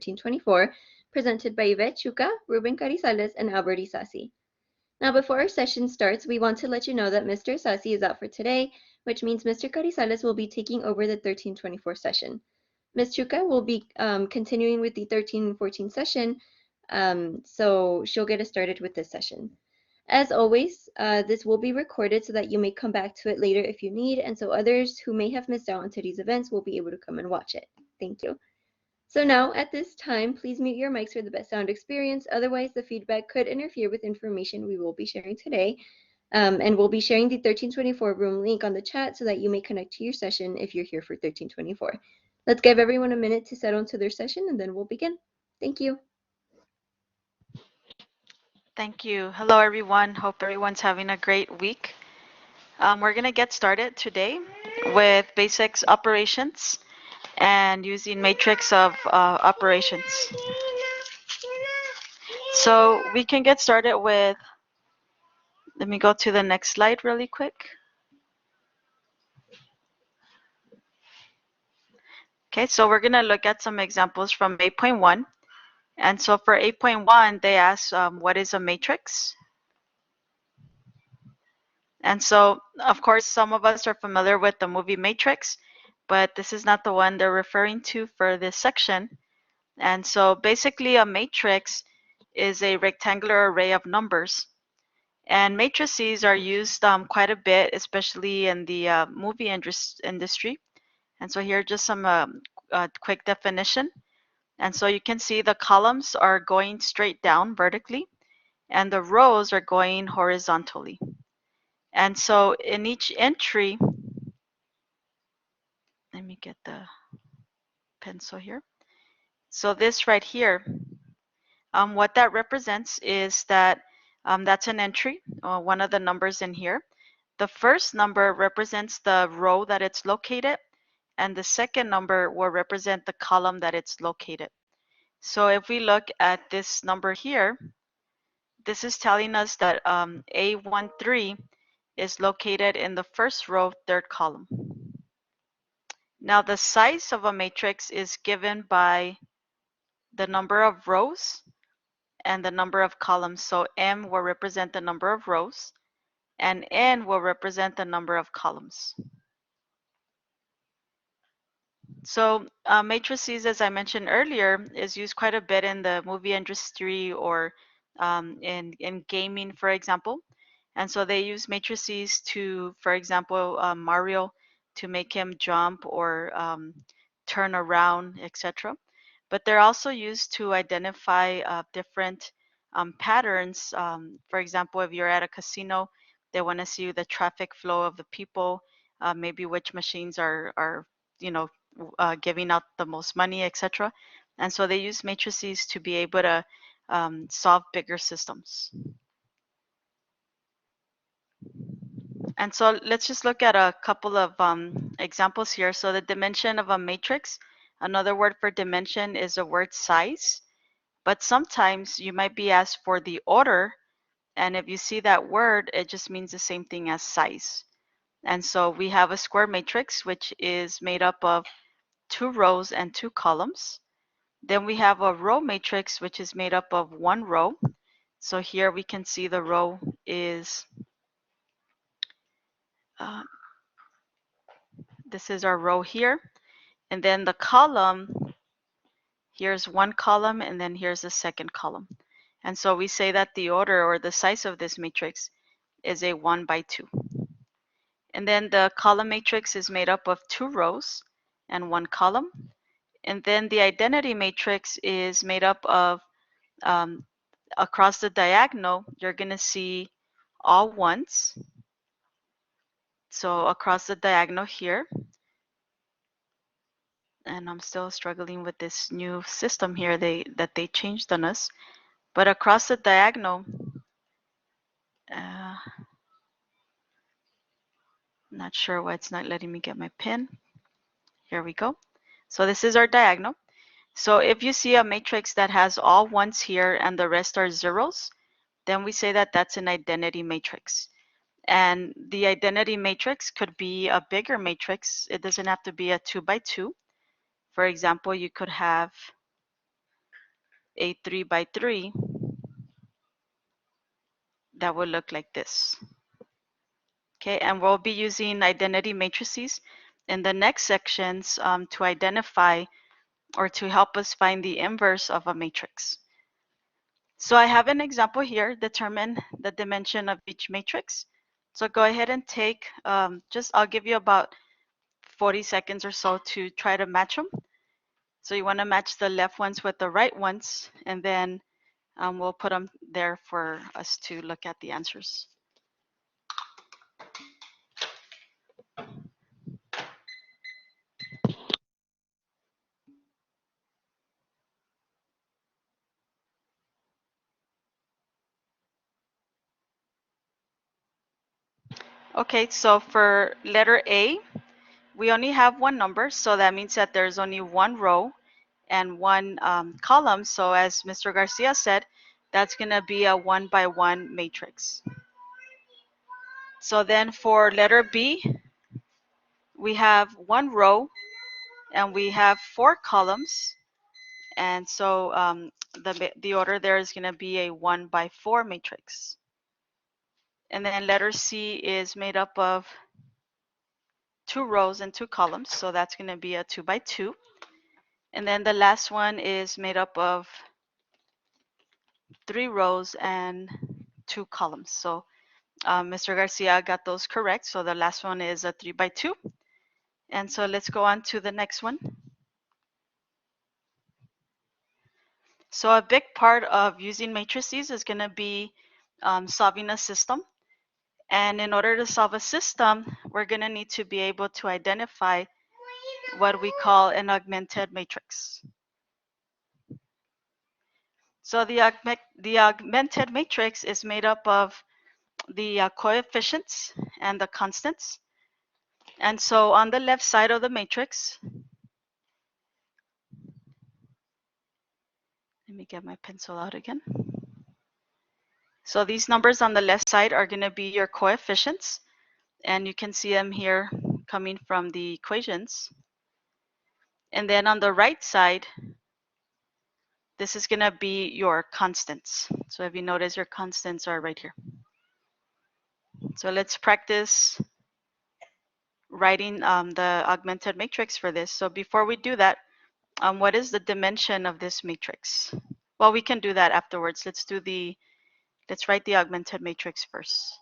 1324, presented by Yvette Chuca, Ruben Carizales, and Albert Isasi. Now, before our session starts, we want to let you know that Mr. Isasi is out for today, which means Mr. Carizales will be taking over the 1324 session. Ms. Chuca will be continuing with the 1314 session, so she'll get us started with this session. As always, this will be recorded so that you may come back to it later if you need, and so others who may have missed out on today's events will be able to come and watch it. Thank you. So now, at this time, please mute your mics for the best sound experience. Otherwise, the feedback could interfere with information we will be sharing today. And we'll be sharing the 1324 room link on the chat so that you may connect to your session if you're here for 1324. Let's give everyone a minute to settle into their session, and then we'll begin. Thank you. Thank you. Hello, everyone. Hope everyone's having a great week. We're going to get started today with basics operations and using matrix of operations. So we can get started with, let me go to the next slide really quick. Okay, so we're going to look at some examples from 8.1. And so for 8.1, they ask, what is a matrix? And so, of course, some of us are familiar with the movie Matrix, but this is not the one they're referring to for this section. And so basically a matrix is a rectangular array of numbers. And matrices are used quite a bit, especially in the movie industry. And so here are just some quick definition. And so you can see the columns are going straight down vertically, and the rows are going horizontally. And so in each entry, let me get the pencil here. So this right here, what that represents is that that's an entry, one of the numbers in here. The first number represents the row that it's located, and the second number will represent the column that it's located. So if we look at this number here, this is telling us that A13 is located in the first row, third column. Now the size of a matrix is given by the number of rows and the number of columns. So M will represent the number of rows and N will represent the number of columns. So matrices, as I mentioned earlier, is used quite a bit in the movie industry or in gaming, for example. And so they use matrices to, for example, Mario, to make him jump or turn around, etc. But they're also used to identify different patterns. For example, if you're at a casino, they want to see the traffic flow of the people, maybe which machines are giving out the most money, etc. And so they use matrices to be able to solve bigger systems. And so let's just look at a couple of examples here. So the dimension of a matrix, another word for dimension is the word size. But sometimes you might be asked for the order. And if you see that word, it just means the same thing as size. And so we have a square matrix, which is made up of 2 rows and 2 columns. Then we have a row matrix, which is made up of 1 row. So here we can see the row is, this is our row here. And then the column, here's 1 column, and then here's the second column. And so we say that the order or the size of this matrix is a 1 by 2. And then the column matrix is made up of 2 rows and 1 column. And then the identity matrix is made up of, across the diagonal, you're going to see all ones. So across the diagonal here, and I'm still struggling with this new system here that they changed on us. But across the diagonal, not sure why it's not letting me get my pen. Here we go. So this is our diagonal. So if you see a matrix that has all ones here and the rest are zeros, then we say that that's an identity matrix. And the identity matrix could be a bigger matrix. It doesn't have to be a 2 by 2. For example, you could have a 3 by 3, that would look like this. Okay, and we'll be using identity matrices in the next sections to identify or to help us find the inverse of a matrix. So I have an example here, determine the dimension of each matrix. So go ahead and take, I'll give you about 40 seconds or so to try to match them. So you want to match the left ones with the right ones, and then we'll put them there for us to look at the answers. Okay, so for letter A, we only have one number, so that means that there's only one row and one column. So as Mr. Garcia said, that's going to be a 1 by 1 matrix. So then for letter B, we have one row and we have 4 columns. And so the order there is going to be a 1 by 4 matrix. And then letter C is made up of 2 rows and 2 columns. So that's going to be a 2 by 2. And then the last one is made up of 3 rows and 2 columns. So Mr. Garcia got those correct. So the last one is a 3 by 2. And so let's go on to the next one. So a big part of using matrices is going to be solving a system. And in order to solve a system, we're going to need to be able to identify what we call an augmented matrix. So the augmented matrix is made up of the coefficients and the constants. And so on the left side of the matrix, let me get my pencil out again. So these numbers on the left side are going to be your coefficients, and you can see them here coming from the equations. And then on the right side, this is going to be your constants. So if you notice, your constants are right here. So let's practice writing the augmented matrix for this. So before we do that, what is the dimension of this matrix? Well, we can do that afterwards. Let's write the augmented matrix first.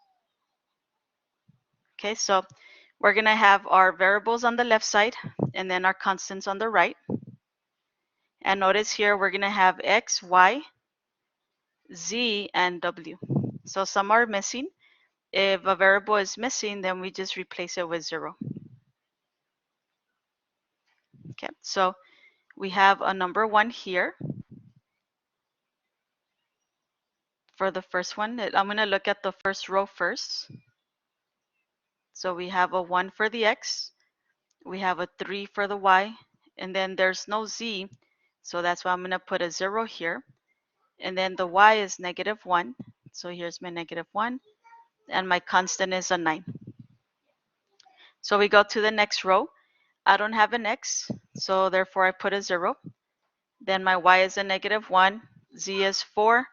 Okay, so we're going to have our variables on the left side and then our constants on the right. And notice here we're going to have x, y, z, and w. So some are missing. If a variable is missing, then we just replace it with 0. Okay, so we have a number 1 here. For the first one, I'm going to look at the first row first. So we have a 1 for the x, we have a 3 for the y, and then there's no z, so that's why I'm going to put a 0 here. And then the y is -1, so here's my -1, and my constant is a 9. So we go to the next row. I don't have an x, so therefore I put a 0. Then my y is a -1, z is 4,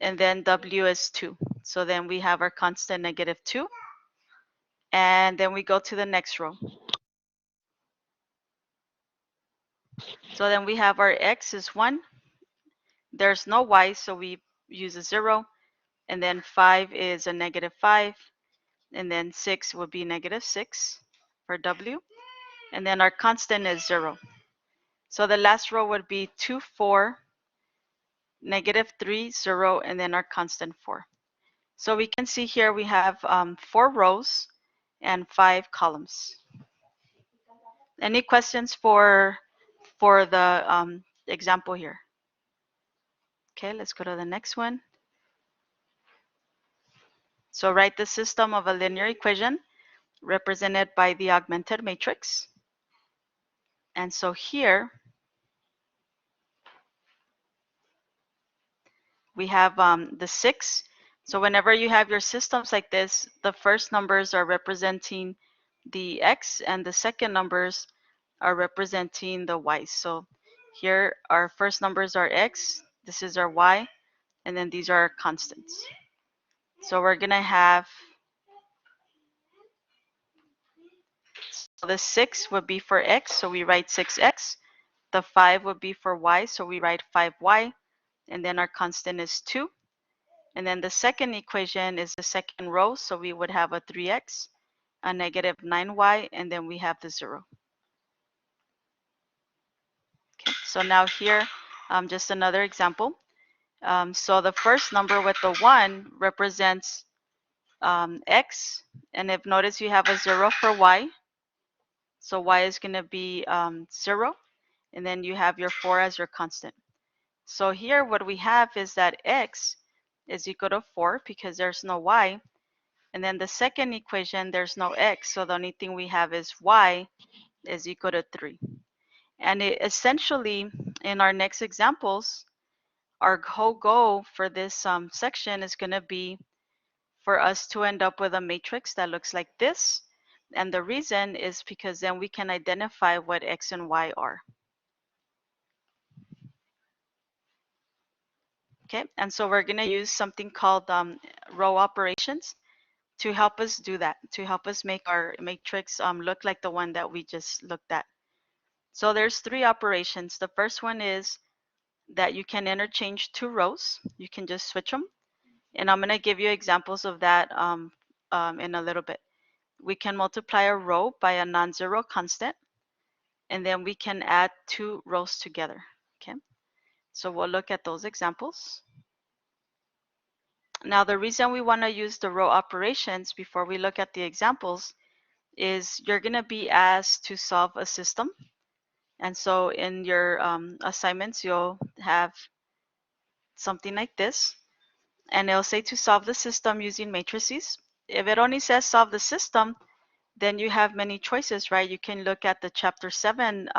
and then w is 2. So then we have our constant -2. And then we go to the next row. So then we have our x is 1. There's no y, so we use a 0. And then 5 is a -5. And then 6 would be -6 for w. And then our constant is 0. So the last row would be 2, 4, -3, 0, and then our constant 4. So we can see here we have 4 rows and 5 columns. Any questions for the example here? Okay, let's go to the next one. So write the system of a linear equation represented by the augmented matrix. And so here we have the 6. So whenever you have your systems like this, the first numbers are representing the x and the second numbers are representing the y. So here our first numbers are x, This is our y, and then these are our constants. So we're going to have, so the 6 would be for x, so we write 6x. The 5 would be for y, so we write 5y. And then our constant is 2. And then the second equation is the second row, so we would have a 3x, a negative 9y, and then we have the 0. Okay, so now here, just another example. So the first number with the 1 represents x, and if notice you have a 0 for y, so y is going to be 0, and then you have your 4 as your constant. So here what we have is that x is equal to 4 because there's no y, and then the second equation there's no x, so the only thing we have is y is equal to 3. And essentially in our next examples, our whole goal for this section is going to be for us to end up with a matrix that looks like this. And the reason is because then we can identify what x and y are. Okay, and so we're going to use something called row operations to help us do that, to help us make our matrix look like the one that we just looked at. So there's 3 operations. The first one is that you can interchange 2 rows. You can just switch them. And I'm going to give you examples of that in a little bit. We can multiply a row by a non-zero constant, and then we can add 2 rows together. Okay, so we'll look at those examples. Now, the reason we want to use the row operations before we look at the examples is you're going to be asked to solve a system. And so in your assignments, you'll have something like this. And it'll say to solve the system using matrices. If it only says solve the system, then you have many choices, right? You can look at the chapter 7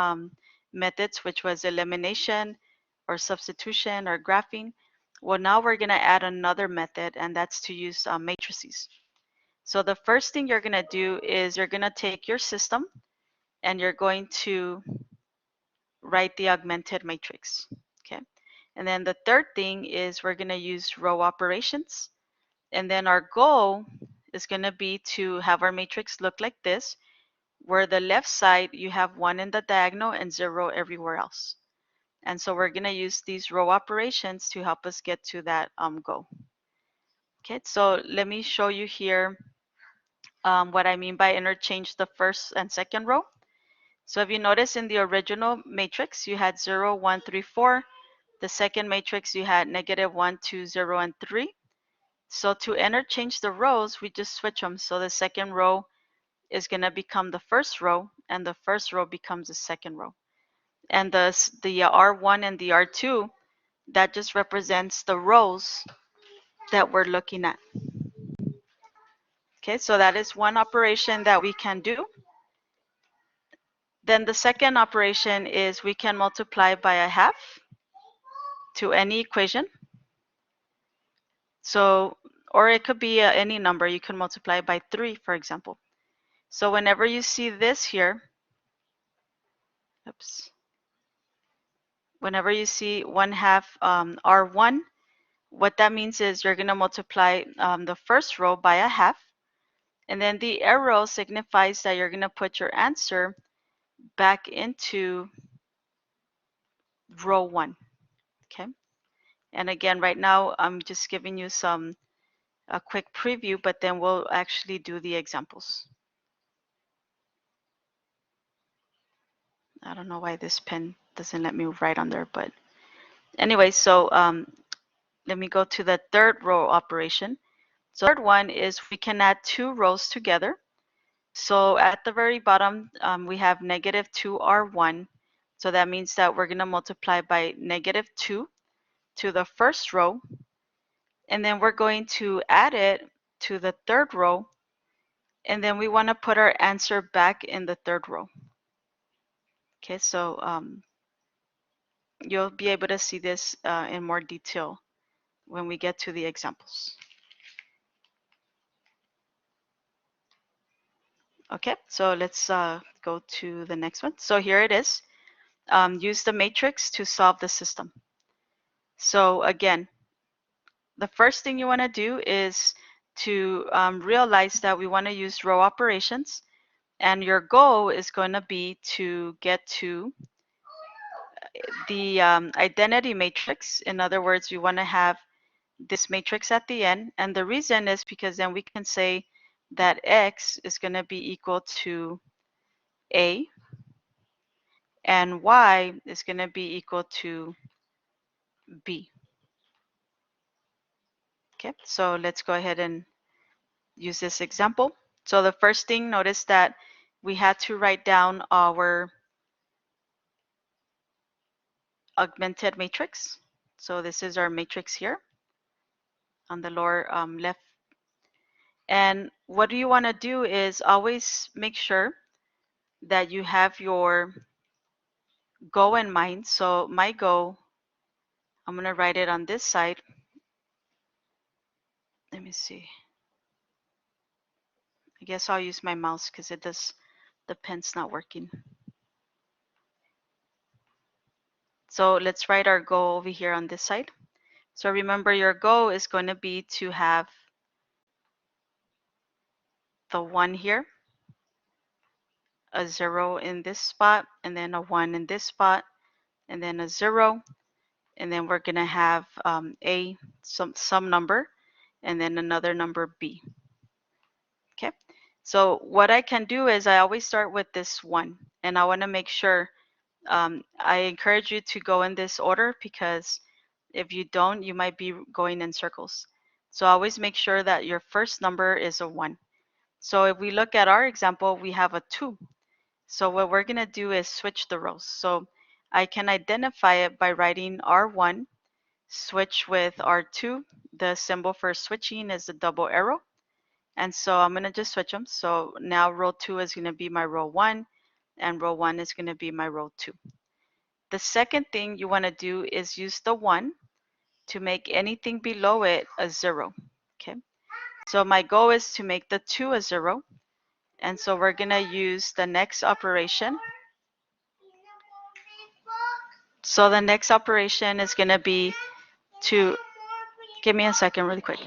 methods, which was elimination or substitution or graphing. Well, now we're going to add another method, and that's to use matrices. So the first thing you're going to do is you're going to take your system and you're going to write the augmented matrix. Okay. And then the third thing is we're going to use row operations. And then our goal is going to be to have our matrix look like this, where the left side you have 1 in the diagonal and 0 everywhere else. And so we're going to use these row operations to help us get to that goal. Okay, so let me show you here what I mean by interchange the first and second row. So if you notice in the original matrix, you had 0, 1, 3, 4. The second matrix, you had negative 1, 2, 0, and 3. So to interchange the rows, we just switch them. So the second row is going to become the first row, and the first row becomes the second row. And the R1 and the R2, that just represents the rows that we're looking at. Okay, so that is one operation that we can do. Then the second operation is we can multiply by a half to any equation. So, or it could be any number. You can multiply by 3, for example. So whenever you see this here, oops, whenever you see 1/2 R1, what that means is you're going to multiply the first row by a half, and then the arrow signifies that you're going to put your answer back into row 1. Okay, and again, right now I'm just giving you a quick preview, but then we'll actually do the examples. I don't know why this pen doesn't let me write on there, but anyway, so let me go to the third row operation. So the third one is we can add 2 rows together. So at the very bottom, we have negative 2R1. So that means that we're going to multiply by negative 2 to the first row. And then we're going to add it to the third row. And then we want to put our answer back in the third row. Okay, so you'll be able to see this in more detail when we get to the examples. Okay, so let's go to the next one. So here it is. Use the matrix to solve the system. So again, the first thing you want to do is to realize that we want to use row operations, and your goal is going to be to get to the identity matrix. In other words, we want to have this matrix at the end, and the reason is because then we can say that X is going to be equal to A and Y is going to be equal to B. Okay, so let's go ahead and use this example. So the first thing, notice that we had to write down our augmented matrix. So this is our matrix here on the lower left. And what you want to do is always make sure that you have your goal in mind. So my goal, I'm going to write it on this side. Let me see. I guess I'll use my mouse because the pen's not working. So let's write our goal over here on this side. So remember, your goal is going to be to have the 1 here, a 0 in this spot, and then a 1 in this spot, and then a 0, and then we're going to have some number, and then another number B. Okay, so what I can do is I always start with this 1, and I want to make sure I encourage you to go in this order, because if you don't, you might be going in circles. So always make sure that your first number is a 1. So if we look at our example, we have a 2. So what we're going to do is switch the rows. So I can identify it by writing R1, switch with R2. The symbol for switching is the double arrow. And so I'm going to just switch them. So now row 2 is going to be my row 1, and row 1 is going to be my row 2. The second thing you want to do is use the 1 to make anything below it a 0. Okay. So my goal is to make the 2 a 0. And so we're going to use the next operation. So the next operation is going to be to, give me a second really quick.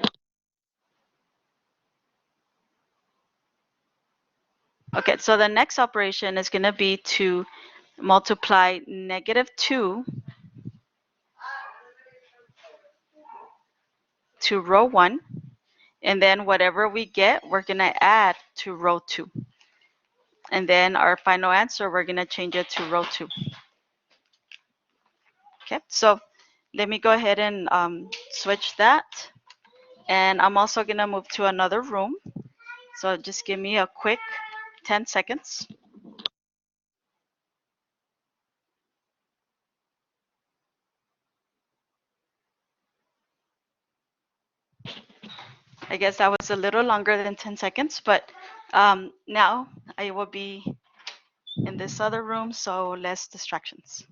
Okay, so the next operation is going to be to multiply -2 to row 1. And then whatever we get, we're going to add to row 2. And then our final answer, we're going to change it to row 2. Okay, so let me go ahead and switch that. And I'm also going to move to another room. So just give me a quick 10 seconds. I guess that was a little longer than 10 seconds, but now I will be in this other room, so less distractions.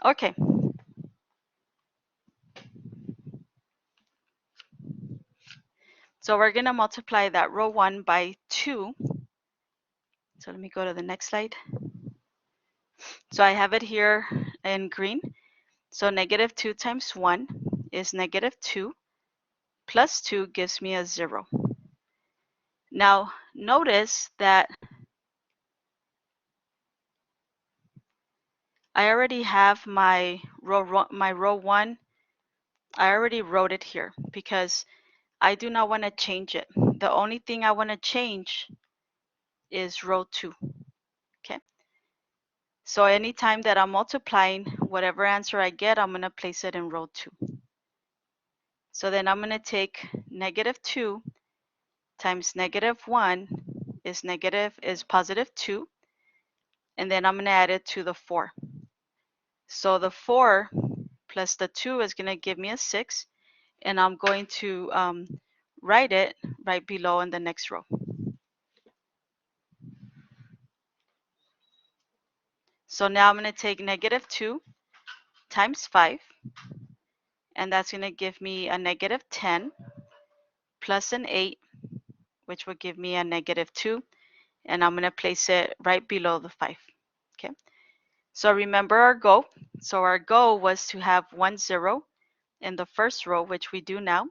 Okay. So we're going to multiply that row 1 by 2. So let me go to the next slide. So I have it here in green. So -2 times 1 is -2, plus 2 gives me a 0. Now notice that I already have my row 1. I already wrote it here because I do not want to change it. The only thing I want to change is row 2. Okay. So anytime that I'm multiplying, whatever answer I get, I'm going to place it in row 2. So then I'm going to take -2 times -1 is +2. And then I'm going to add it to the 4. So the 4 plus the 2 is going to give me a 6. And I'm going to write it right below in the next row. So now I'm going to take -2 times 5. And that's going to give me a -10 plus an 8, which would give me a -2, and I'm going to place it right below the 5. Okay, so remember our goal. So our goal was to have 1 0 in the first row, which we do now.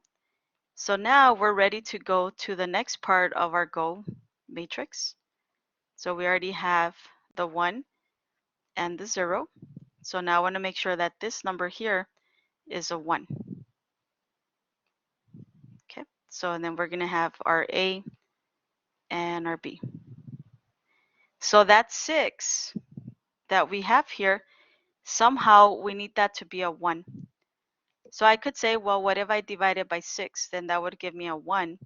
So now we're ready to go to the next part of our goal matrix. So we already have the 1 and the 0. So now I want to make sure that this number here is a 1. Okay, so and then we're going to have our A and our B. So that 6 that we have here, somehow we need that to be a 1. So I could say, well, what if I divide it by 6? Then that would give me a 1.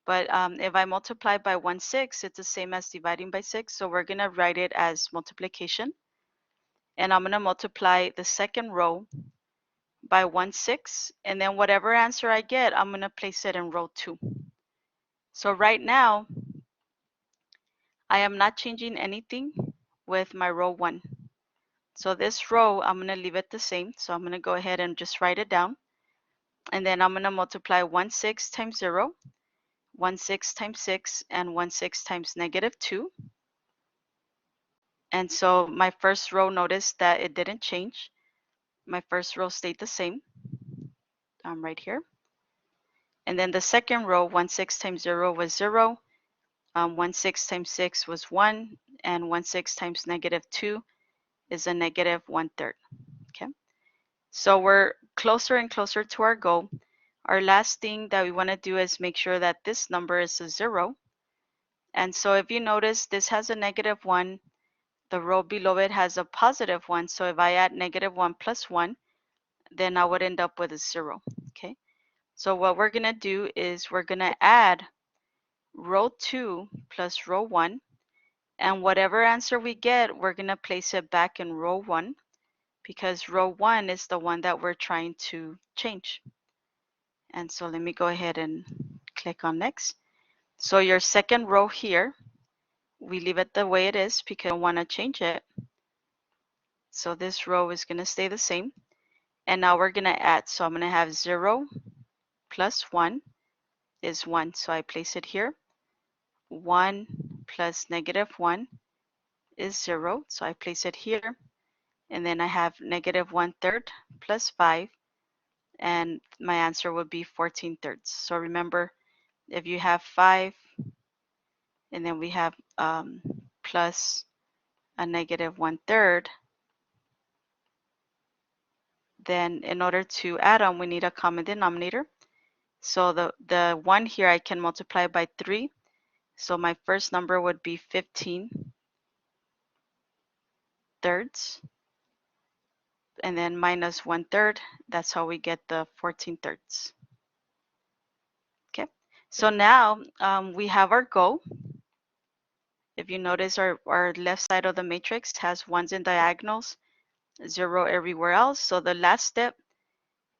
But if I multiply by 1 6, it's the same as dividing by 6. So we're going to write it as multiplication. And I'm going to multiply the second row by 1 6. And then whatever answer I get, I'm going to place it in row 2. So right now, I am not changing anything with my row 1. So this row, I'm going to leave it the same. So I'm going to go ahead and just write it down. And then I'm going to multiply 1 6 times 0, 1 6 times 6, and 1 6 times -2. And so my first row, notice that it didn't change. My first row stayed the same right here. And then the second row, 1 6 times 0 was 0. 1 6 times 6 was 1. And 1 6 times -2 is a -1/3. Okay. So we're closer and closer to our goal. Our last thing that we want to do is make sure that this number is a 0. And so if you notice, this has a -1. The row below it has a +1. So if I add -1 plus 1, then I would end up with a 0. Okay. So what we're going to do is we're going to add row 2 plus row 1. And whatever answer we get, we're going to place it back in row 1, because row 1 is the one that we're trying to change. And so let me go ahead and click on next. So your second row here, we leave it the way it is because I don't want to change it. So this row is going to stay the same. And now we're going to add. So I'm going to have 0 plus 1 is 1. So I place it here. 1 plus -1 is 0. So I place it here. And then I have -1/3 plus 5. And my answer would be 14/3. So remember, if you have 5, and then we have plus a -1/3, then in order to add them, we need a common denominator. So the 1 here I can multiply by 3. So my first number would be 15/3. And then minus 1/3. That's how we get the 14/3. Okay. So now we have our goal. If you notice, our left side of the matrix has ones and diagonals, 0 everywhere else. So the last step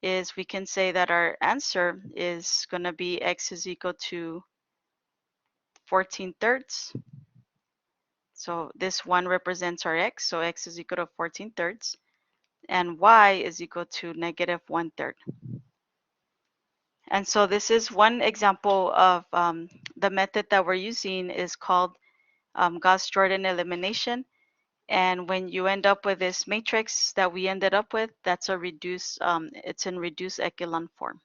is we can say that our answer is going to be x is equal to 14/3. So this 1 represents our x, so x is equal to 14/3. And y is equal to -1/3. And so this is one example of the method that we're using is called Gauss-Jordan elimination. And when you end up with this matrix that we ended up with, that's a reduced, it's in reduced echelon form.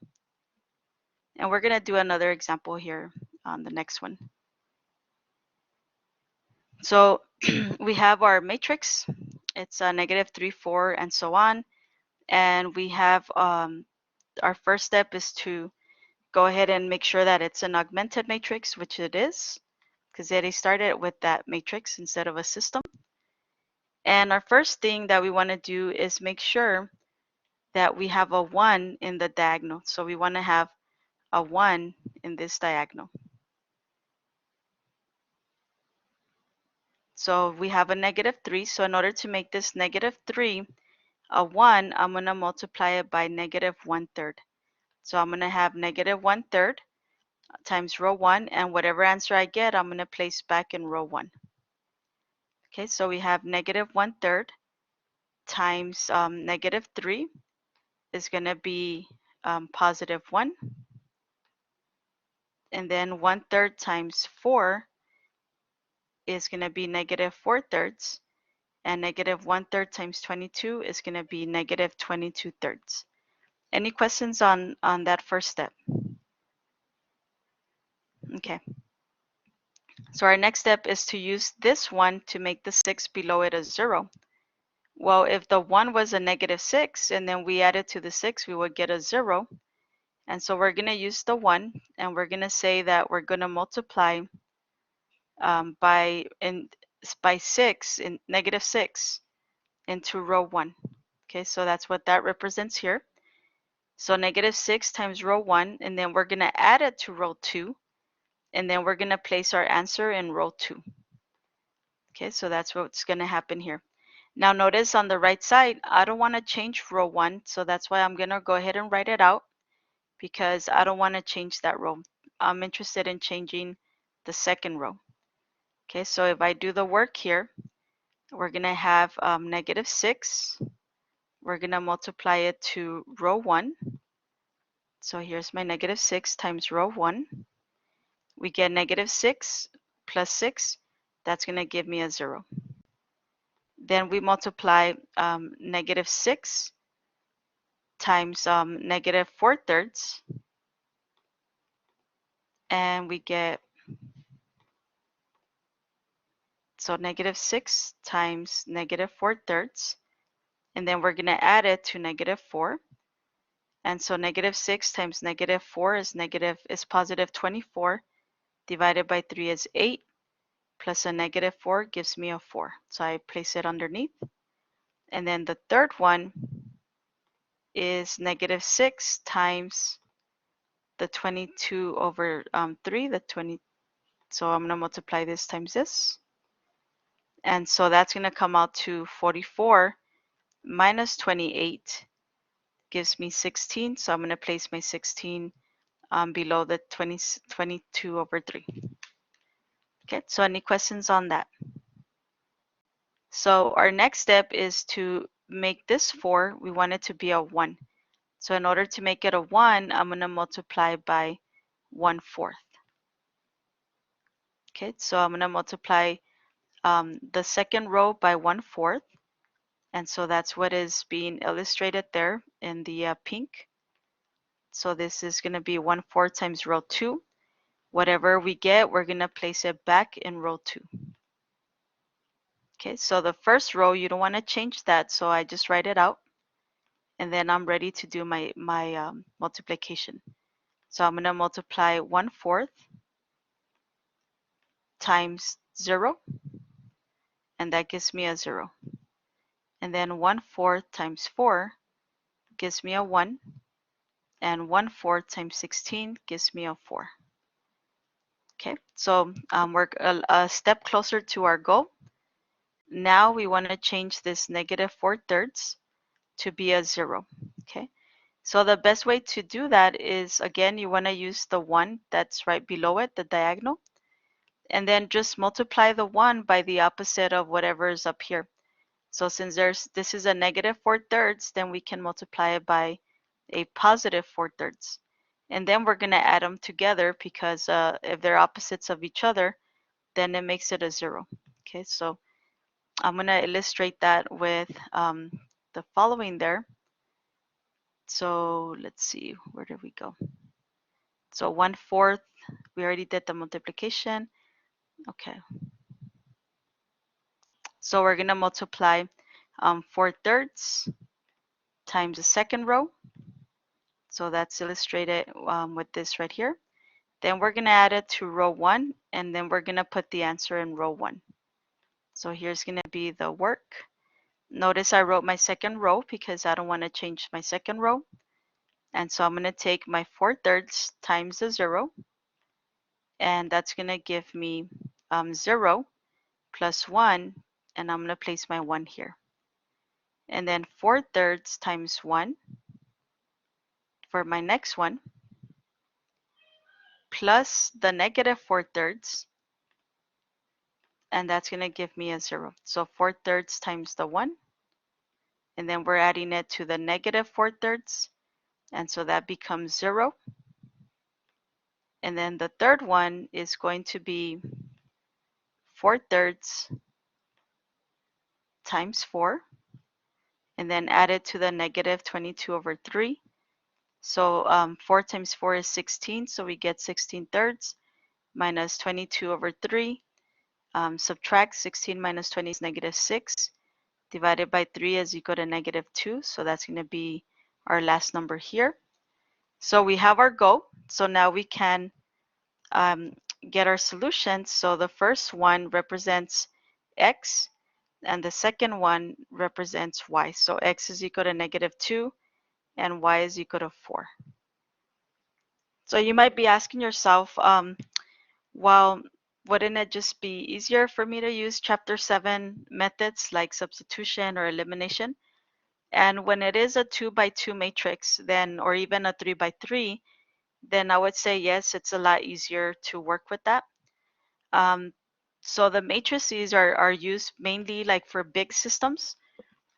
And we're going to do another example here on the next one. So we have our matrix. It's a -3, 4, and so on. And we have our first step is to go ahead and make sure that it's an augmented matrix, which it is, because they started with that matrix instead of a system. And our first thing that we want to do is make sure that we have a 1 in the diagonal. So we want to have a 1 in this diagonal. So we have a -3. So in order to make this -3 a 1, I'm going to multiply it by -1/3. So I'm going to have -1/3 times row 1, and whatever answer I get, I'm going to place back in row 1. Okay, so we have -1/3 times -3 is going to be +1. and then 1/3 times 4 is going to be negative 4/3, and negative 1/3 times 22 is going to be negative 22/3. Any questions on that first step? Okay. So our next step is to use this one to make the 6 below it a 0. Well, if the 1 was a negative 6 and then we add it to the 6, we would get a 0. And so we're going to use the 1 and we're going to say that we're going to multiply by 6 in negative 6 into row 1. Okay, so that's what that represents here. So negative 6 times row 1, and then we're going to add it to row 2, and then we're going to place our answer in row 2. Okay, so that's what's going to happen here. Now notice on the right side, I don't want to change row 1, so that's why I'm going to go ahead and write it out, because I don't want to change that row. I'm interested in changing the second row. Okay, so if I do the work here, we're going to have negative 6. We're going to multiply it to row 1. So here's my negative 6 times row 1. We get negative 6 plus 6. That's going to give me a 0. Then we multiply negative 6 times negative 4/3. And we get, so negative 6 times negative 4/3. And then we're going to add it to negative 4. And so negative 6 times negative 4 is positive 24. Divided by 3 is 8. Plus a negative 4 gives me a 4. So I place it underneath. And then the third one is negative 6 times the 22 over 3, the 20. So I'm going to multiply this times this. And so that's going to come out to 44 minus 28 gives me 16. So I'm going to place my 16 below the 22 over 3. Okay, so any questions on that? So our next step is to make this 4. We want it to be a 1. So in order to make it a 1, I'm going to multiply by 1/4. Okay, so I'm going to multiply the second row by 1/4. And so that's what is being illustrated there in the pink. So this is going to be 1/4 times row 2. Whatever we get, we're going to place it back in row 2. Okay, so the first row, you don't want to change that, so I just write it out. And then I'm ready to do my multiplication. So I'm going to multiply 1/4 times 0, and that gives me a 0. And then 1/4 times 4 gives me a 1, and 1/4 times 16 gives me a 4. Okay, so we're a step closer to our goal. Now we want to change this negative 4/3 to be a 0. Okay, so the best way to do that is, again, you want to use the 1 that's right below it, the diagonal, and then just multiply the 1 by the opposite of whatever is up here. So since this is a negative 4/3, then we can multiply it by a positive 4/3. And then we're going to add them together, because if they're opposites of each other, then it makes it a 0. Okay, so I'm going to illustrate that with the following there. So let's see, where did we go? So 1/4, we already did the multiplication. Okay. So we're going to multiply 4/3 times the second row. So that's illustrated with this right here. Then we're going to add it to row 1, and then we're going to put the answer in row 1. So here's going to be the work. Notice I wrote my second row because I don't want to change my second row. And so I'm going to take my 4/3 times the 0, and that's going to give me 0 plus 1, and I'm going to place my 1 here. And then 4/3 times 1 for my next one, plus the negative 4/3, and that's going to give me a 0. So 4/3 times the 1, and then we're adding it to the negative 4/3, and so that becomes 0. And then the third one is going to be 4/3 times 4, and then add it to the negative 22/3. So 4 times 4 is 16, so we get 16/3 minus 22/3. Subtract 16 minus 20 is -6. Divided by 3 is equal to -2, so that's going to be our last number here. So we have our goal. So now we can get our solutions. So the first one represents x, and the second one represents y. So x is equal to -2, and y is equal to 4. So you might be asking yourself, well, wouldn't it just be easier for me to use Chapter 7 methods like substitution or elimination? And when it is a 2x2 matrix, then, or even a 3x3, then I would say yes, it's a lot easier to work with that. So the matrices are used mainly like for big systems.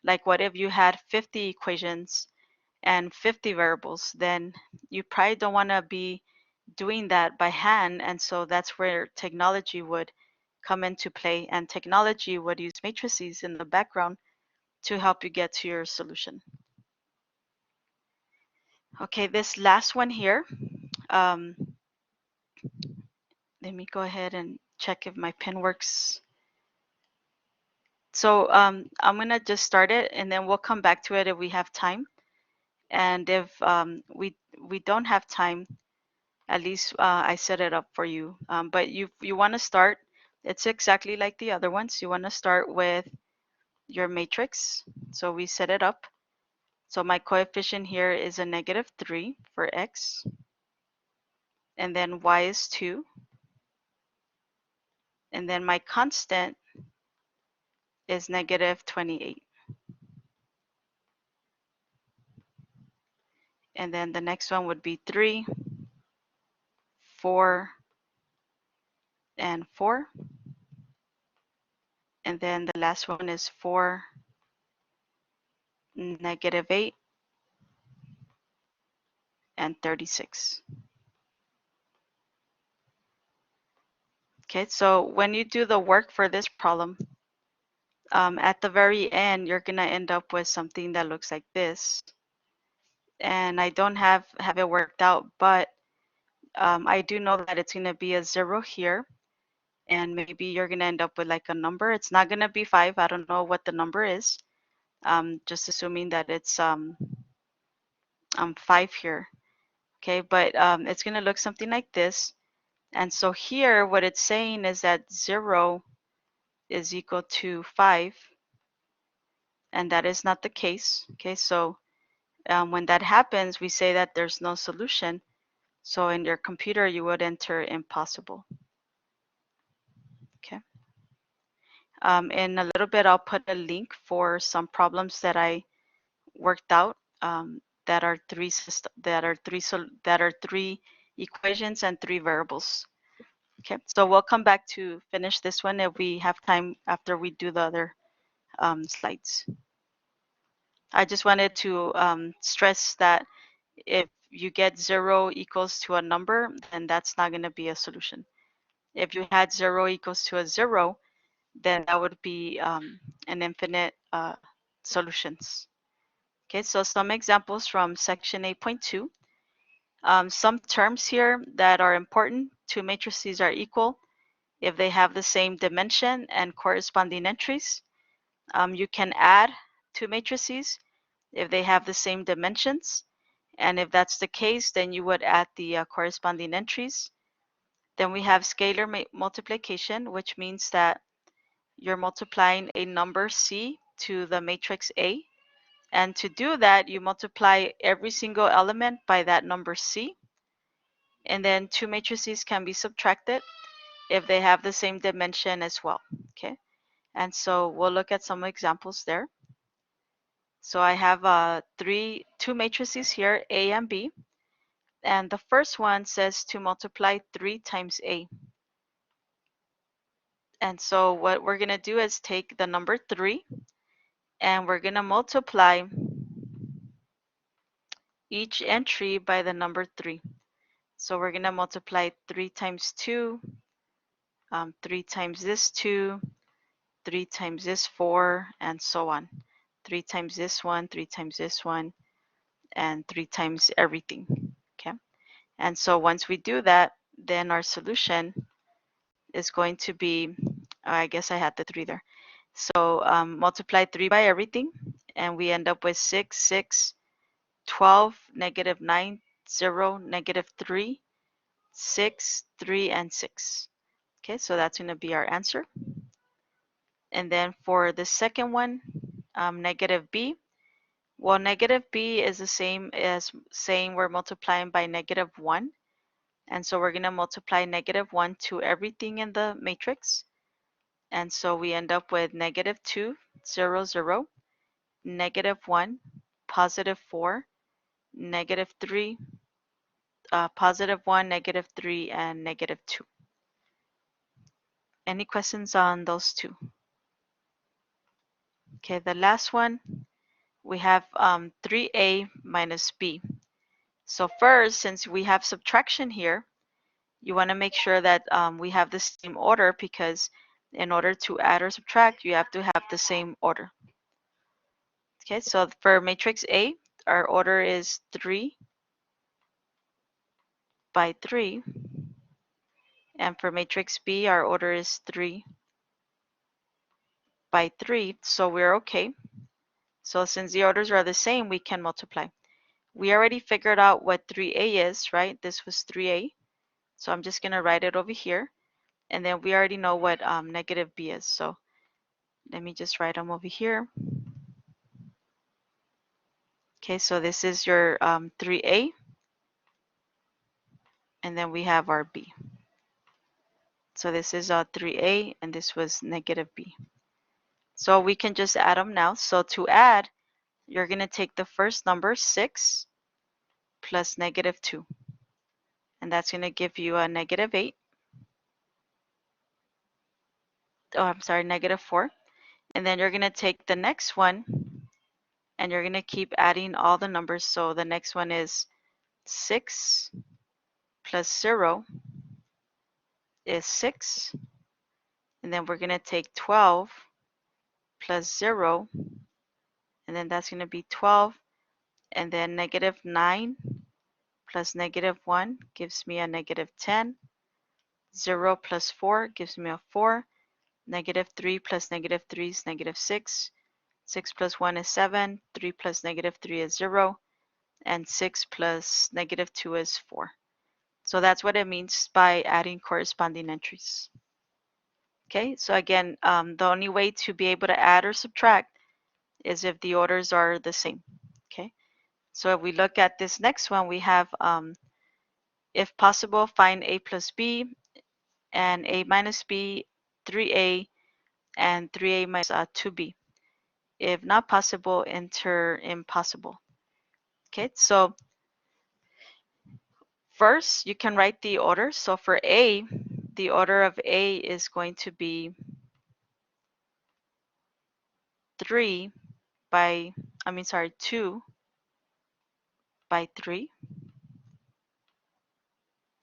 Like what if you had 50 equations and 50 variables, then you probably don't want to be doing that by hand. And so that's where technology would come into play, and technology would use matrices in the background to help you get to your solution. Okay, this last one here, let me go ahead and check if my pen works. So I'm gonna just start it, and then we'll come back to it if we have time. And if we don't have time, at least I set it up for you. But you want to start, it's exactly like the other ones. You want to start with your matrix. So we set it up. So my coefficient here is a -3 for x, and then y is 2, and then my constant is -28. And then the next one would be 3, 4, and 4. And then the last one is 4, -8, and 36. Okay, so when you do the work for this problem, at the very end, you're gonna end up with something that looks like this. And I don't have it worked out, but I do know that it's gonna be a 0 here, and maybe you're gonna end up with like a number. It's not gonna be 5. I don't know what the number is. Just assuming that it's 5 here. Okay, but it's gonna look something like this. And so here, what it's saying is that 0 is equal to 5, and that is not the case. Okay, so when that happens, we say that there's no solution. So in your computer, you would enter impossible. Okay. In a little bit, I'll put a link for some problems that I worked out that are three equations and 3 variables. Okay, so we'll come back to finish this one if we have time after we do the other slides. I just wanted to stress that if you get 0 equals to a number, then that's not going to be a solution. If you had 0 equals to a 0, then that would be an infinite solutions. Okay, so some examples from section 8.2. Some terms here that are important. 2 matrices are equal if they have the same dimension and corresponding entries. You can add 2 matrices if they have the same dimensions. And if that's the case, then you would add the corresponding entries. Then we have scalar multiplication, which means that you're multiplying a number C to the matrix A. And to do that, you multiply every single element by that number C. And then 2 matrices can be subtracted if they have the same dimension as well. Okay. And so we'll look at some examples there. So I have 2 matrices here, A and B. And the first one says to multiply 3 times A. And so what we're going to do is take the number 3, and we're going to multiply each entry by the number 3. So we're going to multiply 3 times 2, 3 times this 2, 3 times this 4, and so on. 3 times this one, 3 times this one, and 3 times everything. Okay. And so once we do that, then our solution is going to be, I guess I had the 3 there. So multiply 3 by everything, and we end up with 6, 6, 12, negative 9, 0, negative 3, 6, 3, and 6. Okay, so that's going to be our answer. And then for the second one, negative b. Well, negative b is the same as saying we're multiplying by negative 1. And so we're going to multiply negative 1 to everything in the matrix. And so we end up with negative 2, 0, 0, negative 1, positive 4, negative 3, positive 1, negative 3, and negative 2. Any questions on those two? Okay, the last one, we have 3a minus b. So first, since we have subtraction here, you want to make sure that we have the same order, because in order to add or subtract, you have to have the same order. Okay, so for matrix A, our order is 3 by 3. And for matrix B, our order is 3 by 3. So we're okay. So since the orders are the same, we can multiply. We already figured out what 3a is, right? This was 3a. So I'm just going to write it over here. And then we already know what negative b is. So let me just write them over here. Okay, so this is your 3a. And then we have our b. So this is 3a, and this was negative b. So we can just add them now. So to add, you're going to take the first number, 6, plus negative 2. And that's going to give you a negative 8. Oh, I'm sorry, negative 4. And then you're going to take the next one, and you're going to keep adding all the numbers. So the next one is 6 plus 0 is 6. And then we're going to take 12 plus 0, and then that's going to be 12. And then negative 9 plus negative 1 gives me a negative 10. 0 plus 4 gives me a 4. Negative 3 plus negative 3 is negative 6. 6 plus 1 is 7. 3 plus negative 3 is 0. And 6 plus negative 2 is 4. So that's what it means by adding corresponding entries. Okay, so again, the only way to be able to add or subtract is if the orders are the same. Okay, so if we look at this next one, we have, if possible, find a plus b, and a minus b, 3a, and 3a minus 2b. If not possible, enter impossible. Okay, so first you can write the order. So for a, the order of a is going to be 2 by 3.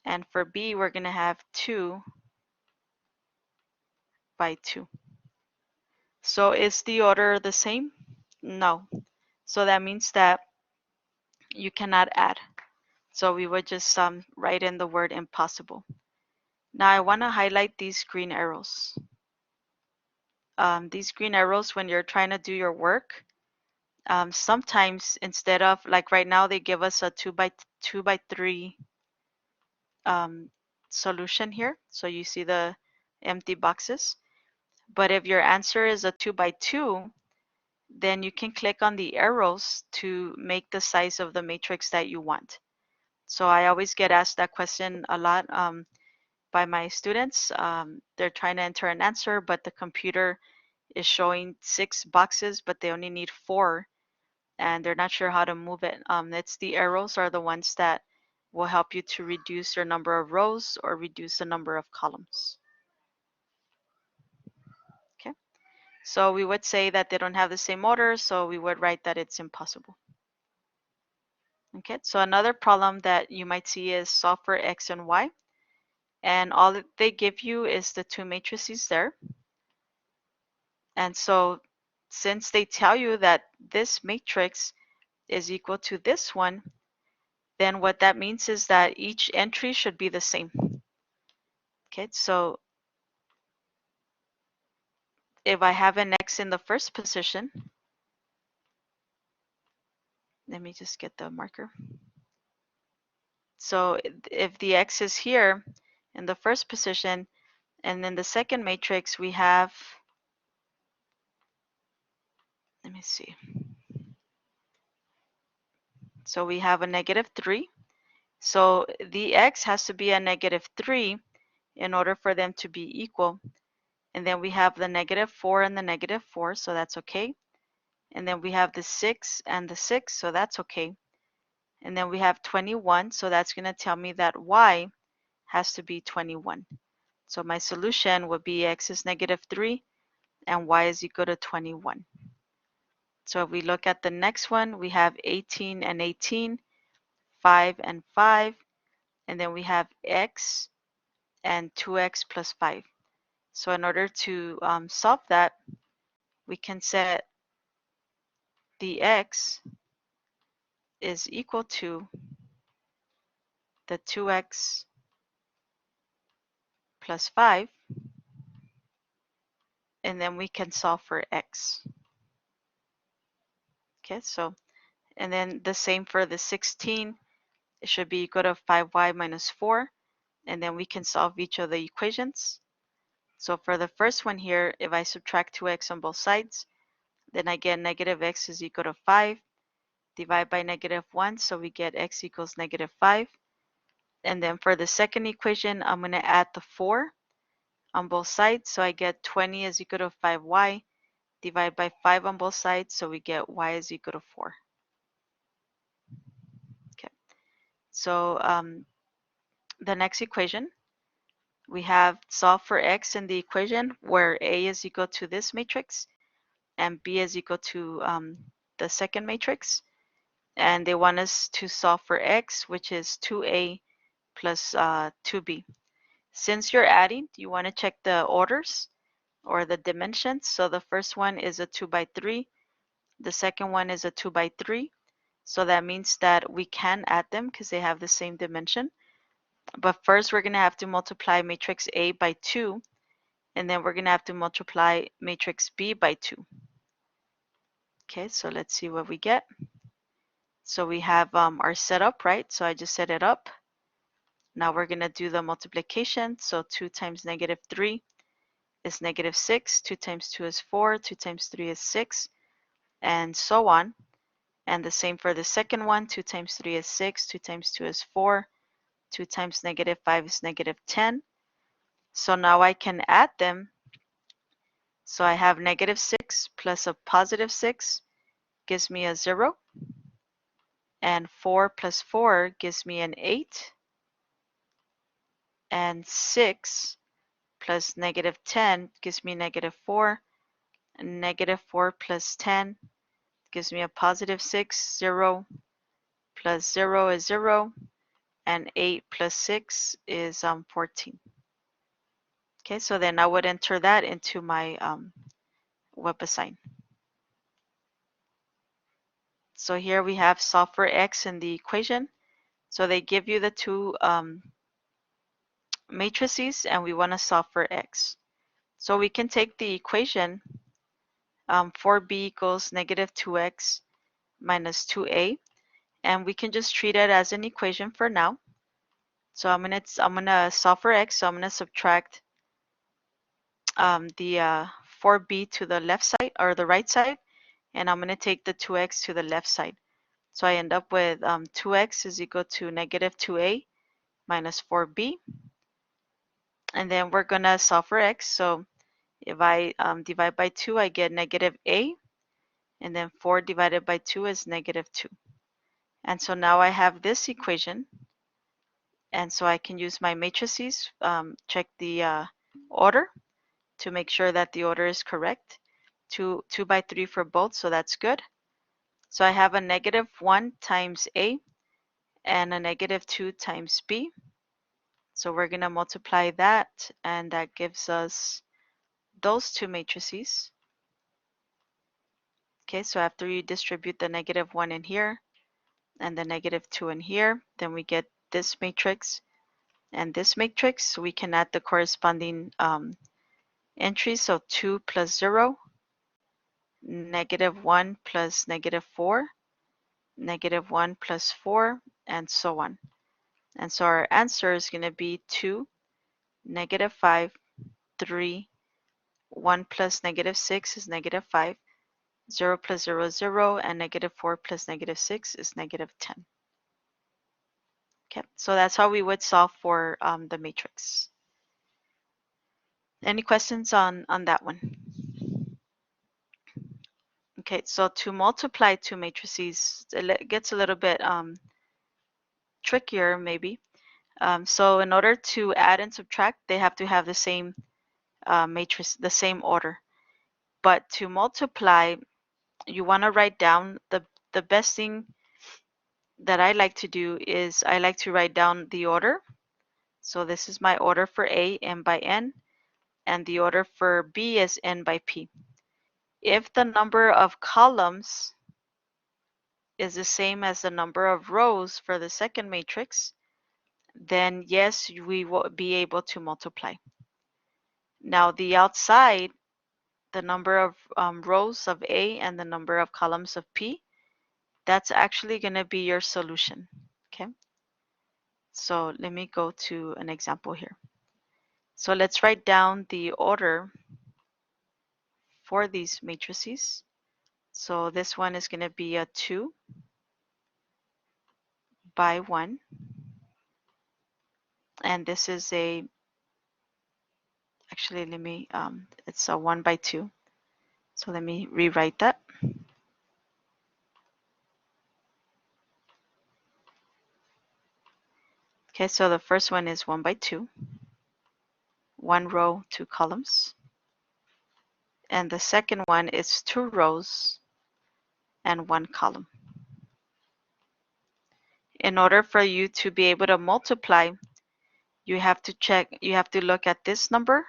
And for b, we're going to have 2 by 2. So is the order the same? No. So that means that you cannot add. So we would just write in the word impossible. Now I want to highlight these green arrows. These green arrows, when you're trying to do your work, sometimes instead of, like right now, they give us a 2 by 3 solution here. So you see the empty boxes. But if your answer is a 2 by 2, then you can click on the arrows to make the size of the matrix that you want. So I always get asked that question a lot by my students. They're trying to enter an answer, but the computer is showing 6 boxes, but they only need 4, and they're not sure how to move it. It's the arrows are the ones that will help you to reduce your number of rows or reduce the number of columns. Okay, so we would say that they don't have the same order, so we would write that it's impossible. Okay, so another problem that you might see is solve for x and y. And all that they give you is the two matrices there. And so since they tell you that this matrix is equal to this one, then what that means is that each entry should be the same. Okay, so if I have an x in the first position, let me just get the marker. So if the x is here in the first position, and in the second matrix we have, let me see. So we have a -3. So the x has to be a -3 in order for them to be equal. And then we have the -4 and the -4, so that's okay. And then we have the 6 and the 6, so that's okay. And then we have 21, so that's going to tell me that y has to be 21. So my solution would be x is -3 and y is equal to 21. So if we look at the next one, we have 18 and 18, 5 and 5, and then we have x and 2x plus 5. So in order to solve that, we can set the x is equal to the 2x plus 5, and then we can solve for x. Okay, so, and then the same for the 16, it should be equal to 5y minus 4, and then we can solve each of the equations. So for the first one here, if I subtract 2x on both sides, then I get -x is equal to 5, divide by -1, so we get x equals -5. And then for the second equation, I'm going to add the 4 on both sides, so I get 20 is equal to 5y, divide by 5 on both sides, so we get y is equal to 4. Okay, so the next equation, we have solve for x in the equation where A is equal to this matrix and B is equal to the second matrix. And they want us to solve for x, which is 2A plus 2B. Since you're adding, you want to check the orders or the dimensions. So the first one is a 2 by 3. The second one is a 2 by 3. So that means that we can add them because they have the same dimension. But first we're going to have to multiply matrix A by 2, and then we're going to have to multiply matrix B by 2. Okay, so let's see what we get. So we have our setup, right? So I just set it up. Now we're going to do the multiplication. So 2 times -3 is -6. 2 times 2 is 4. 2 times 3 is 6. And so on. And the same for the second one. 2 times 3 is 6. 2 times 2 is 4. 2 times -5 is -10. So now I can add them. So I have -6 plus a +6 gives me a 0. And 4 plus 4 gives me an 8. And 6 plus -10 gives me -4. And -4 plus 10 gives me a +6. 0 plus 0 is 0. And 8 plus 6 is 14. Okay, so then I would enter that into my WebAssign. So here we have solve for x in the equation. So they give you the two matrices and we want to solve for x. So we can take the equation 4b equals -2x minus 2a, and we can just treat it as an equation for now. So I'm gonna solve for x. So I'm gonna subtract the 4b to the left side or the right side, and I'm gonna take the 2x to the left side. So I end up with 2x is equal to -2a minus 4b, and then we're gonna solve for x. So if I divide by 2, I get -a, and then 4 divided by 2 is -2. And so now I have this equation, and so I can use my matrices, check the order to make sure that the order is correct. 2 by 3 for both, so that's good. So I have a -1 times a, and a negative 2 times b. So we're going to multiply that, and that gives us those two matrices. Okay, so after you distribute the negative 1 in here and the negative 2 in here, then we get this matrix and this matrix. So we can add the corresponding entries. So 2 plus 0, negative 1 plus negative 4, negative 1 plus 4, and so on. And so our answer is going to be 2, negative 5, 3, 1 plus negative 6 is negative 5, 0 plus 0 is 0, and negative 4 plus negative 6 is negative 10. Okay, so that's how we would solve for the matrix. Any questions on that one? Okay, so to multiply two matrices, it gets a little bit trickier maybe. So in order to add and subtract, they have to have the same matrix, the same order. But to multiply, you want to write down the best thing that I like to do is I like to write down the order. So this is my order for A, n by n, and the order for B is n by p. If the number of columns is the same as the number of rows for the second matrix, then yes, we will be able to multiply. Now the outside, the number of rows of A and the number of columns of P, that's actually going to be your solution. Okay. So let me go to an example here. So let's write down the order for these matrices. So this one is going to be a 2 by 1. And this is a, actually let me, it's a 1 by 2. So let me rewrite that. Okay, so the first one is 1 by 2. 1 row, 2 columns. And the second one is 2 rows and 1 column. In order for you to be able to multiply, you have to look at this number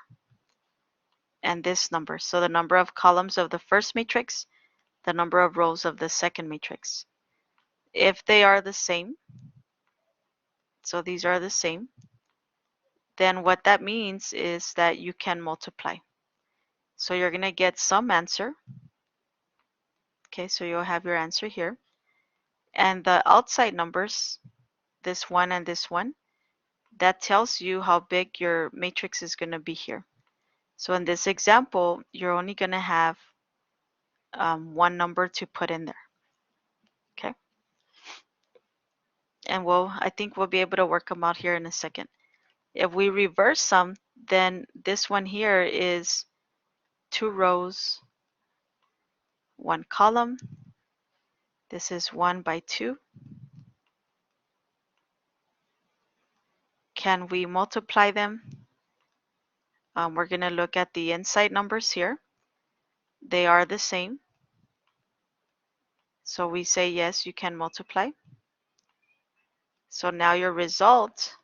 and this number. So the number of columns of the first matrix, the number of rows of the second matrix. If they are the same, so these are the same, then what that means is that you can multiply. So you're going to get some answer. Okay, so you'll have your answer here. And the outside numbers, this one and this one, that tells you how big your matrix is going to be here. So in this example, you're only going to have one number to put in there. Okay. And I think we'll be able to work them out here in a second. If we reverse them, then this one here is 2 rows, 1 column. This is 1 by 2. Can we multiply them? We're going to look at the inside numbers here. They are the same. So we say yes, you can multiply. So now your result,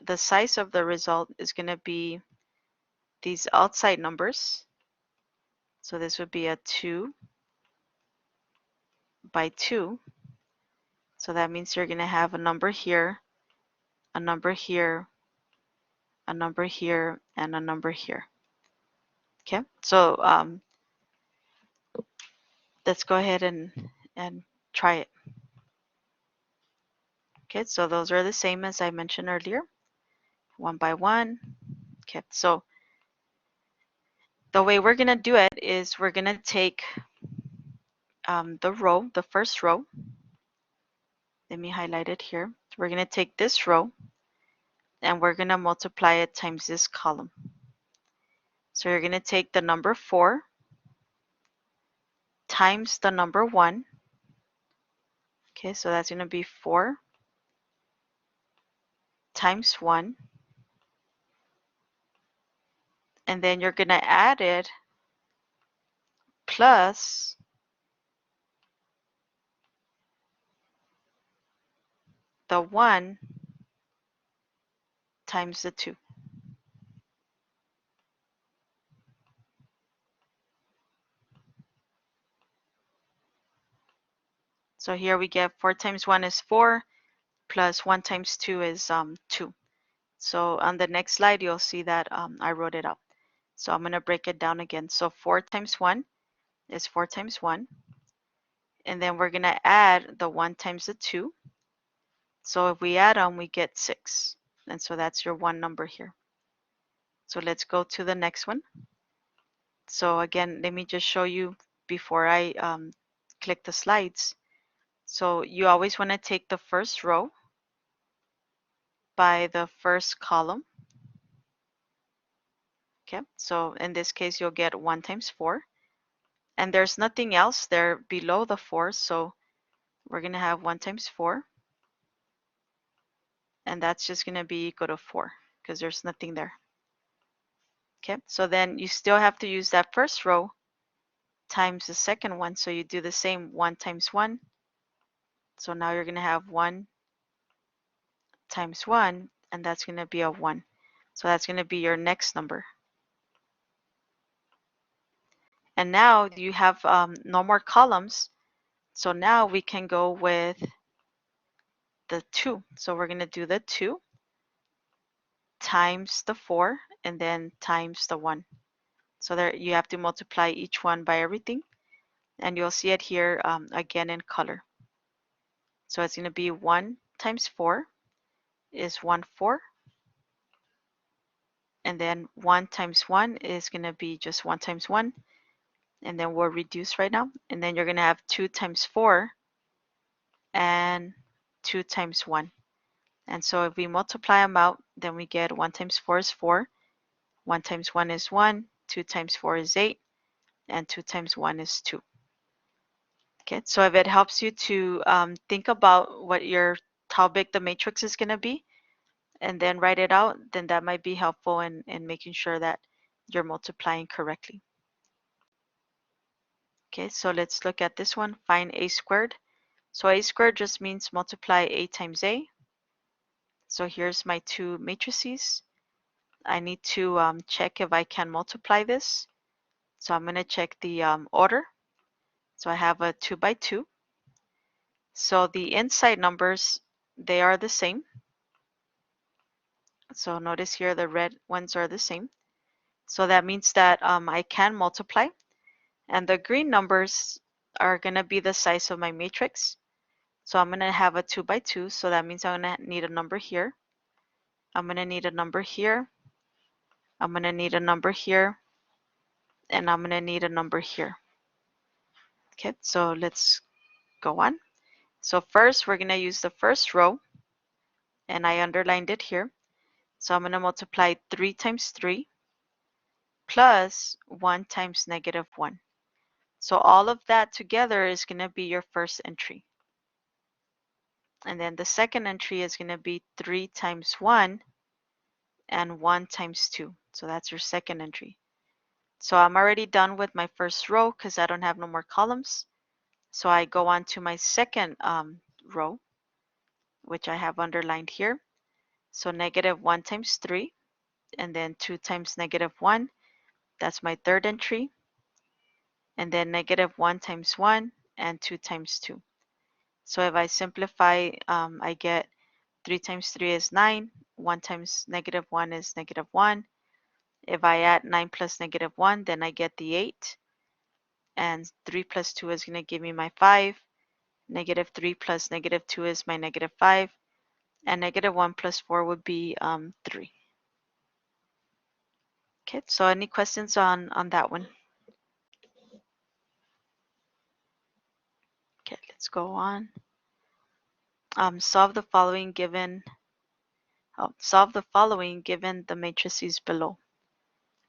the size of the result is going to be these outside numbers. So this would be a 2 by 2. So that means you're going to have a number here, a number here, a number here, and a number here. Okay, so let's go ahead and try it. Okay, so those are the same as I mentioned earlier, 1 by 1. Okay, so the way we're going to do it is we're going to take the first row. Let me highlight it here. We're going to take this row and we're going to multiply it times this column. So you're going to take the number 4 times the number 1. Okay, so that's going to be 4 times 1. And then you're going to add it plus the 1 times the 2. So here we get 4 times 1 is 4, plus 1 times 2 is 2. So on the next slide, you'll see that I wrote it out. So I'm going to break it down again. So 4 times 1 is 4 times 1. And then we're going to add the 1 times the 2. So if we add them, we get 6. And so that's your 1 number here. So let's go to the next one. So again, let me just show you before I click the slides. So you always want to take the first row by the first column. Okay, so in this case, you'll get 1 times 4. And there's nothing else there below the 4, so we're going to have 1 times 4. And that's just going to be equal to 4 because there's nothing there. Okay, so then you still have to use that first row times the second one. So you do the same 1 times 1. So now you're going to have 1 times 1, and that's going to be a 1. So that's going to be your next number. And now you have no more columns. So now we can go with the 2. So we're going to do the 2 times the 4 and then times the 1. So there you have to multiply each one by everything. And you'll see it here again in color. So it's going to be 1 times 4 is 1 4. And then 1 times 1 is going to be just 1 times 1. And then we'll reduce right now. And then you're going to have 2 times 4 and 2 times 1. And so if we multiply them out, then we get 1 times 4 is 4. 1 times 1 is 1. 2 times 4 is 8. And 2 times 1 is 2. Okay, so if it helps you to think about how big the matrix is going to be, and then write it out, then that might be helpful in making sure that you're multiplying correctly. Okay, so let's look at this one. Find a squared. So a squared just means multiply a times a. So here's my 2 matrices. I need to check if I can multiply this. So I'm going to check the order. So I have a 2 by 2. So the inside numbers, they are the same. So notice here the red ones are the same. So that means that I can multiply. And the green numbers are going to be the size of my matrix. So I'm going to have a 2 by 2. So that means I'm going to need a number here. I'm going to need a number here. I'm going to need a number here. And I'm going to need a number here. Okay, so let's go on. So first, we're going to use the first row. And I underlined it here. So I'm going to multiply 3 times 3 plus 1 times negative 1. So all of that together is going to be your first entry. And then the second entry is going to be 3 times 1 and 1 times 2. So that's your second entry. So I'm already done with my first row because I don't have no more columns. So I go on to my second row, which I have underlined here. So negative 1 times 3 and then 2 times negative 1. That's my third entry. And then negative 1 times 1 and 2 times 2. So if I simplify, I get 3 times 3 is 9. 1 times negative 1 is negative 1. If I add 9 plus negative 1, then I get the 8. And 3 plus 2 is going to give me my 5. Negative 3 plus negative 2 is my negative 5. And negative 1 plus 4 would be 3. Okay, so any questions on that one? Okay, let's go on. Solve the following given the matrices below.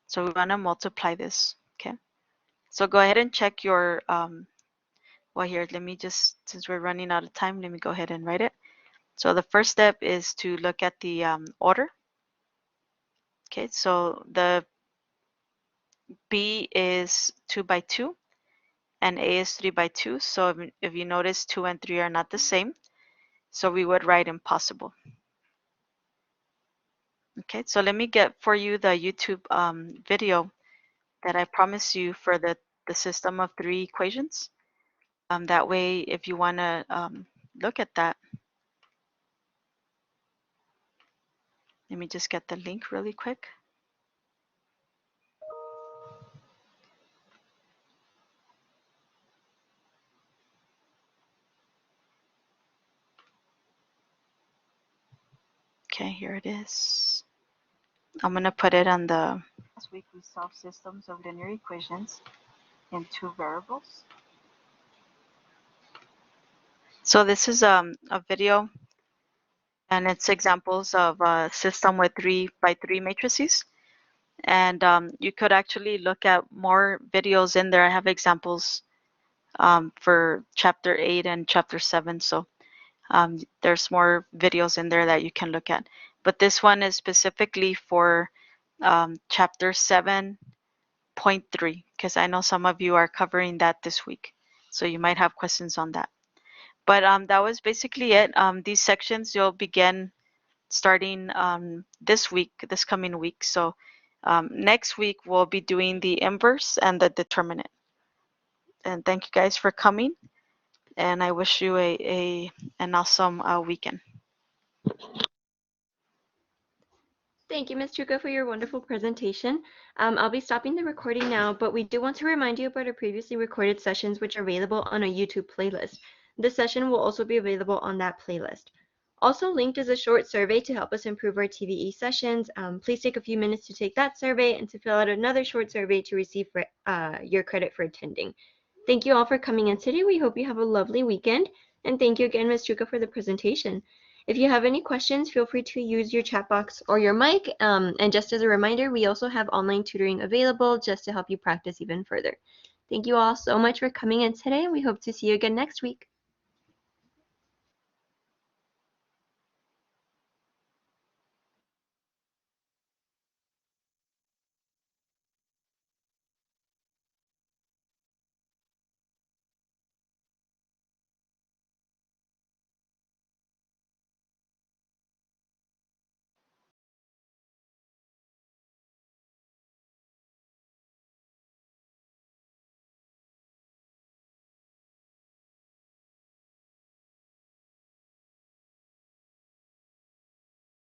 So we want to multiply this. Okay, so go ahead and check your well, here, let me just, since we're running out of time, let me go ahead and write it. So the first step is to look at the order. Okay, so the B is 2 by 2 and A is 3 by 2. So if you notice, 2 and 3 are not the same. So we would write impossible. Okay, so let me get for you the YouTube video that I promised you for the system of 3 equations. That way, if you want to look at that, let me just get the link really quick. Okay, here it is. I'm going to put it on the... Last week we solved systems of linear equations in 2 variables. So this is a video, and it's examples of a system with 3 by 3 matrices. And you could actually look at more videos in there. I have examples for chapter 8 and chapter 7. So there's more videos in there that you can look at. But this one is specifically for chapter 7.3, because I know some of you are covering that this week. So you might have questions on that. But that was basically it. These sections you'll begin starting this week, this coming week. So next week we'll be doing the inverse and the determinant. And thank you guys for coming. And I wish you an awesome weekend. Thank you, Ms. Chuka, for your wonderful presentation. I'll be stopping the recording now, but we do want to remind you about our previously recorded sessions, which are available on a YouTube playlist. This session will also be available on that playlist. Also linked is a short survey to help us improve our TVE sessions. Please take a few minutes to take that survey and to fill out another short survey to receive your credit for attending. Thank you all for coming in today. We hope you have a lovely weekend. And thank you again, Ms. Chuka, for the presentation. If you have any questions, feel free to use your chat box or your mic. And just as a reminder, we also have online tutoring available just to help you practice even further. Thank you all so much for coming in today, and we hope to see you again next week.